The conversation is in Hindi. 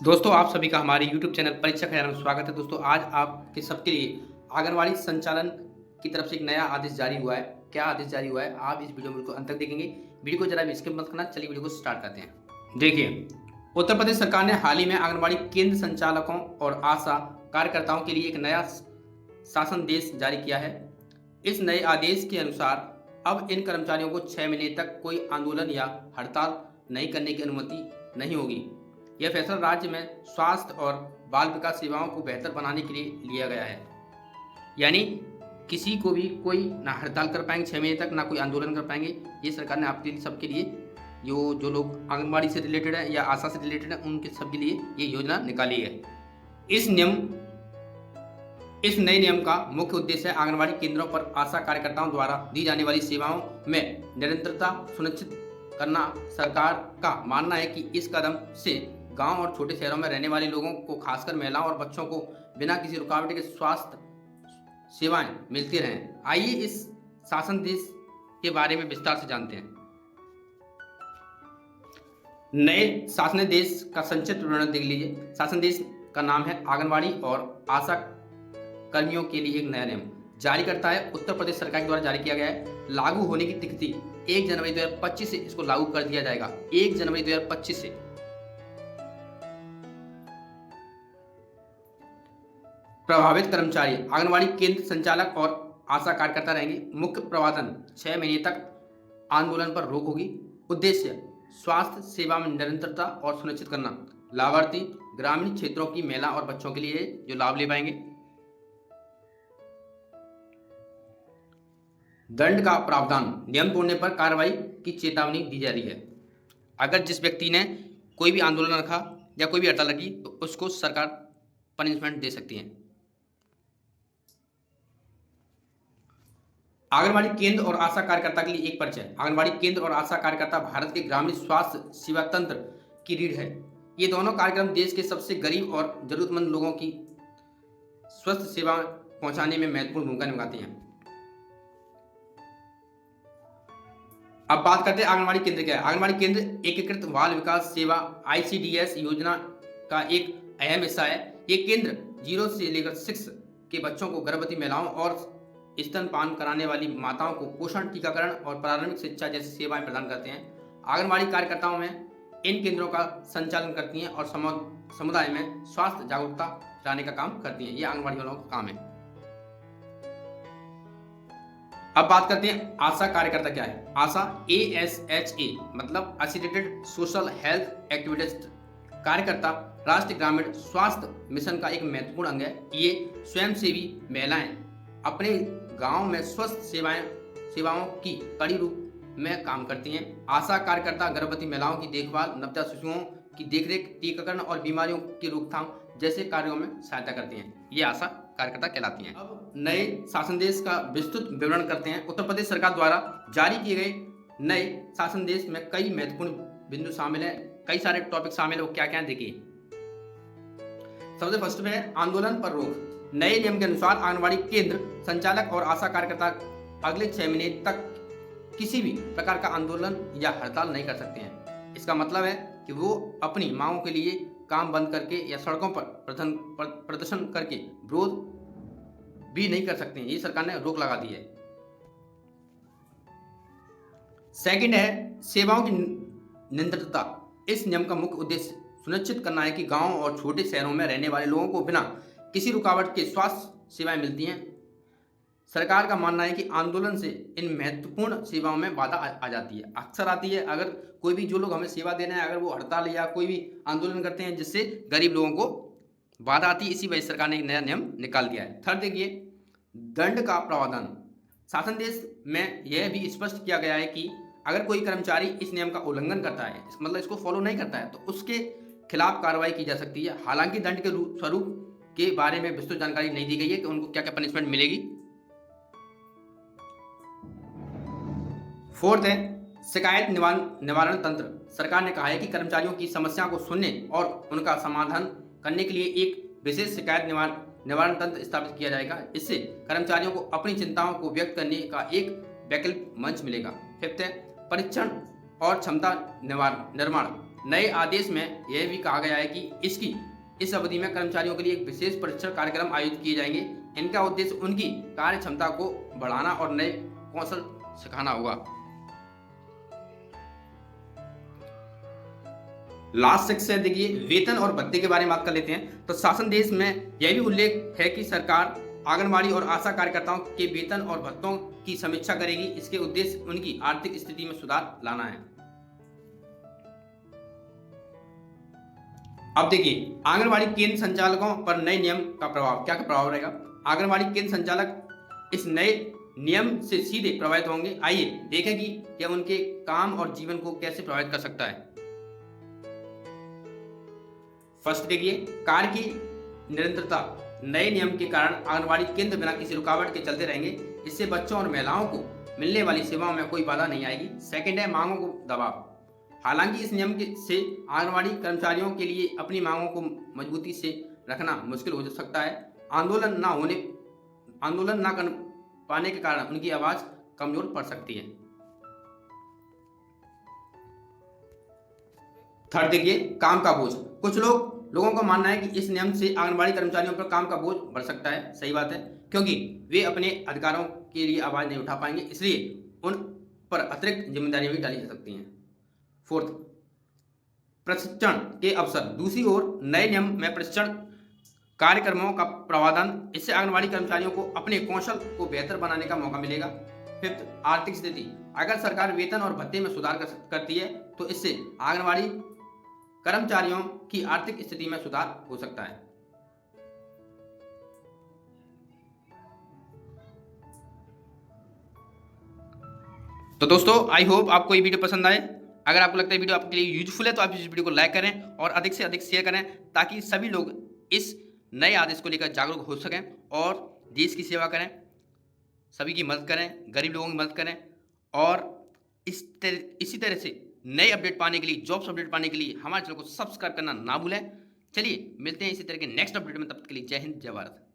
दोस्तों आप सभी का हमारे YouTube चैनल परीक्षा खैर में स्वागत है। दोस्तों आज आपके सबके लिए आंगनवाड़ी संचालन की तरफ से एक नया आदेश जारी हुआ है। क्या आदेश जारी हुआ है आप इस वीडियो में बिल्कुल अंत तक देखेंगे। वीडियो को जरा भी स्किप मत करना। चलिए वीडियो को स्टार्ट करते हैं। देखिए, उत्तर प्रदेश सरकार ने हाल ही में आंगनवाड़ी केंद्र संचालकों और आशा कार्यकर्ताओं के लिए एक नया शासन देश जारी किया है। इस नए आदेश के अनुसार अब इन कर्मचारियों को 6 महीने तक कोई आंदोलन या हड़ताल नहीं करने की अनुमति नहीं होगी। यह फैसला राज्य में स्वास्थ्य और बाल विकास सेवाओं को बेहतर बनाने के लिए लिया गया है। यानी किसी को भी कोई ना हड़ताल कर पाएंगे 6 महीने तक, ना कोई आंदोलन कर पाएंगे। ये सरकार ने आपके सबके लिए जो लोग आंगनबाड़ी से रिलेटेड है या आशा से रिलेटेड है उनके सबके लिए ये योजना निकाली है। इस नए नियम का मुख्य उद्देश्य है आंगनबाड़ी केंद्रों पर आशा कार्यकर्ताओं द्वारा दी जाने वाली सेवाओं में निरंतरता सुनिश्चित करना। सरकार का मानना है कि इस कदम से गांव और छोटे शहरों में रहने वाले लोगों को, खासकर महिलाओं और बच्चों को बिना किसी रुकावट के स्वास्थ्य सेवाएं मिलती रहें। आइए इस शासन देश के बारे में विस्तार से जानते हैं। नए शासन देश का संक्षिप्त विवरण देख लीजिए। शासन देश का नाम है आंगनवाड़ी और आशा कर्मियों के लिए एक नया नियम जारी करता है। उत्तर प्रदेश सरकार के द्वारा जारी किया गया है। लागू होने की तिथि 1 जनवरी 2025 से इसको लागू कर दिया जाएगा। 1 जनवरी 2025 से प्रभावित कर्मचारी आंगनवाड़ी केंद्र संचालक और आशा कार्यकर्ता रहेंगे। मुख्य प्रावधान 6 महीने तक आंदोलन पर रोक होगी। उद्देश्य स्वास्थ्य सेवा में निरंतरता और सुनिश्चित करना। लाभार्थी ग्रामीण क्षेत्रों की महिला और बच्चों के लिए जो लाभ ले पाएंगे। दंड का प्रावधान नियम तोड़ने पर कार्रवाई की चेतावनी दी जा रही है। अगर जिस व्यक्ति ने कोई भी आंदोलन रखा या कोई भी हड़ताल रखी तो उसको सरकार पनिशमेंट दे सकती है। आंगनबाड़ी केंद्र और आशा कार्यकर्ता के लिए एक परिचय। आंगनबाड़ी केंद्र और आशा कार्यकर्ता भारत के ग्रामीण स्वास्थ्य सेवा तंत्र की रीढ़ है। ये दोनों कार्यक्रम देश के सबसे गरीब और जरूरतमंद लोगों की स्वस्थ सेवा पहुंचाने में महत्वपूर्ण भूमिका निभाते हैं। अब बात करते हैं आंगनबाड़ी केंद्र क्या है। आंगनबाड़ी केंद्र एकीकृत बाल विकास सेवा ICDS योजना का एक अहम हिस्सा है। ये केंद्र 0 से लेकर 6 के बच्चों को, गर्भवती महिलाओं और स्तनपान कराने वाली माताओं को पोषण, टीकाकरण और प्रारंभिक शिक्षा जैसी सेवाएं प्रदान करते हैं। आंगनबाड़ी कार्यकर्ताओं में इन केंद्रों का संचालन करती हैं और समुदाय में स्वास्थ्य जागरूकता लाने का काम करती हैं। ये आंगनबाड़ी वालों का काम है। अब बात करते हैं आशा कार्यकर्ता क्या है। आशा ASHA मतलब एसोसिएटेड सोशल हेल्थ एक्टिविटीज कार्यकर्ता राष्ट्रीय ग्रामीण स्वास्थ्य मिशन का एक महत्वपूर्ण अंग है। ये स्वयंसेवी महिलाएं अपने गांव में स्वस्थ सेवाओं की कड़ी रूप में काम करती हैं। आशा कार्यकर्ता गर्भवती महिलाओं की देखभाल, नवजात शिशुओं की देखरेख, टीकाकरण और बीमारियों की रोकथाम जैसे कार्यों में सहायता करती हैं। ये आशा कार्यकर्ता कहलाती हैं। अब नए शासन देश का विस्तृत विवरण करते हैं। उत्तर प्रदेश सरकार द्वारा जारी किए गए नए शासन देश में कई महत्वपूर्ण बिंदु शामिल हैं, कई सारे टॉपिक शामिल है। वो क्या क्या देखिए। सबसे फर्स्ट में है आंदोलन पर रोक। नए नियम के अनुसार आंगनबाड़ी केंद्र संचालक और आशा कार्यकर्ता अगले 6 महीने तक किसी भी प्रकार का आंदोलन या हड़ताल नहीं कर सकते हैं। इसका मतलब है कि वो अपनी मांगों के लिए काम बंद करके या सड़कों पर प्रदर्शन करके विरोध भी नहीं कर सकते हैं। ये सरकार ने रोक लगा दी है। सेकंड है सेवाओं की निरंतरता। इस नियम का मुख्य उद्देश्य सुनिश्चित करना है कि गांव और छोटे शहरों में रहने वाले लोगों को बिना किसी रुकावट के स्वास्थ्य सेवाएं मिलती हैं। सरकार का मानना है कि आंदोलन से इन महत्वपूर्ण सेवाओं में बाधा आ जाती है, अक्सर आती है। अगर कोई भी जो लोग हमें सेवा देना है, अगर वो हड़ताल या कोई भी आंदोलन करते हैं जिससे गरीब लोगों को बाधा आती है, इसी वजह से सरकार ने एक नया नियम निकाल दिया है। थर्ड देखिए दंड का प्रावधान। शासन देश में यह भी स्पष्ट किया गया है कि अगर कोई कर्मचारी इस नियम का उल्लंघन करता है, मतलब इसको फॉलो नहीं करता है, तो उसके खिलाफ कार्रवाई की जा सकती है। हालांकि दंड के स्वरूप के बारे में विस्तृत जानकारी नहीं दी गई है कि उनको क्या क्या पनिशमेंट मिलेगी। फोर्थ है शिकायत निवारण तंत्र। सरकार ने कहा है कि कर्मचारियों की समस्या को सुनने और उनका समाधान करने के लिए एक विशेष शिकायत निवारण तंत्र स्थापित किया जाएगा। इससे कर्मचारियों को अपनी चिंताओं को व्यक्त करने का एक वैकल्पिक मंच मिलेगा। फिफ्थ है परीक्षण और क्षमता निर्माण। नए आदेश में यह भी कहा गया है कि इस अवधि में कर्मचारियों के लिए एक विशेष प्रशिक्षण कार्यक्रम आयोजित किए जाएंगे। इनका उद्देश्य उनकी कार्य क्षमता को बढ़ाना और नए कौशल सिखाना होगा। लास्ट सेक्शन देखिए, वेतन और भत्ते के बारे में बात कर लेते हैं। तो शासन देश में यह भी उल्लेख है कि सरकार आंगनबाड़ी और आशा कार्यकर्ताओं के वेतन और भत्तों की समीक्षा करेगी। इसके उद्देश्य उनकी आर्थिक स्थिति में सुधार लाना है। अब देखिए, आंगनबाड़ी केंद्र संचालकों पर नए नियम का प्रभाव, क्या प्रभाव रहेगा। आंगनबाड़ी केंद्र संचालक इस नए नियम से सीधे प्रभावित होंगे। आइए देखें कि यह उनके काम और जीवन को कैसे प्रभावित कर सकता है। फर्स्ट देखिए, कार्य की निरंतरता। नए नियम के कारण आंगनबाड़ी केंद्र बिना किसी रुकावट के चलते रहेंगे। इससे बच्चों और महिलाओं को मिलने वाली सेवाओं में कोई बाधा नहीं आएगी। सेकंड है, मांगों को दबाव। हालांकि इस नियम से आंगनबाड़ी कर्मचारियों के लिए अपनी मांगों को मजबूती से रखना मुश्किल हो सकता है। आंदोलन न कर पाने के कारण उनकी आवाज कमजोर पड़ सकती है। थर्ड देखिए, काम का बोझ। कुछ लोगों का मानना है कि इस नियम से आंगनबाड़ी कर्मचारियों पर काम का बोझ बढ़ सकता है। सही बात है, क्योंकि वे अपने अधिकारों के लिए आवाज नहीं उठा पाएंगे, इसलिए उन पर अतिरिक्त जिम्मेदारियां भी डाली जा सकती हैं। फोर्थ, प्रशिक्षण के अवसर। दूसरी ओर नए नियम में प्रशिक्षण कार्यक्रमों का प्रावधान, इससे आंगनबाड़ी कर्मचारियों को अपने कौशल को बेहतर बनाने का मौका मिलेगा। फिफ्थ, आर्थिक स्थिति। अगर सरकार वेतन और भत्ते में सुधार करती है तो इससे आंगनबाड़ी कर्मचारियों की आर्थिक स्थिति में सुधार हो सकता है। तो दोस्तों, आई होप आपको ये वीडियो पसंद आए। अगर आपको लगता है वीडियो आपके लिए यूजफुल है तो आप इस वीडियो को लाइक करें और अधिक से अधिक शेयर करें, ताकि सभी लोग इस नए आदेश को लेकर जागरूक हो सकें और देश की सेवा करें, सभी की मदद करें, गरीब लोगों की मदद करें। और इसी तरह से नए अपडेट पाने के लिए, जॉब्स अपडेट पाने के लिए हमारे चैनल को सब्सक्राइब करना ना भूलें। चलिए मिलते हैं इसी तरह के नेक्स्ट अपडेट में, तब तक के लिए जय हिंद, जय भारत।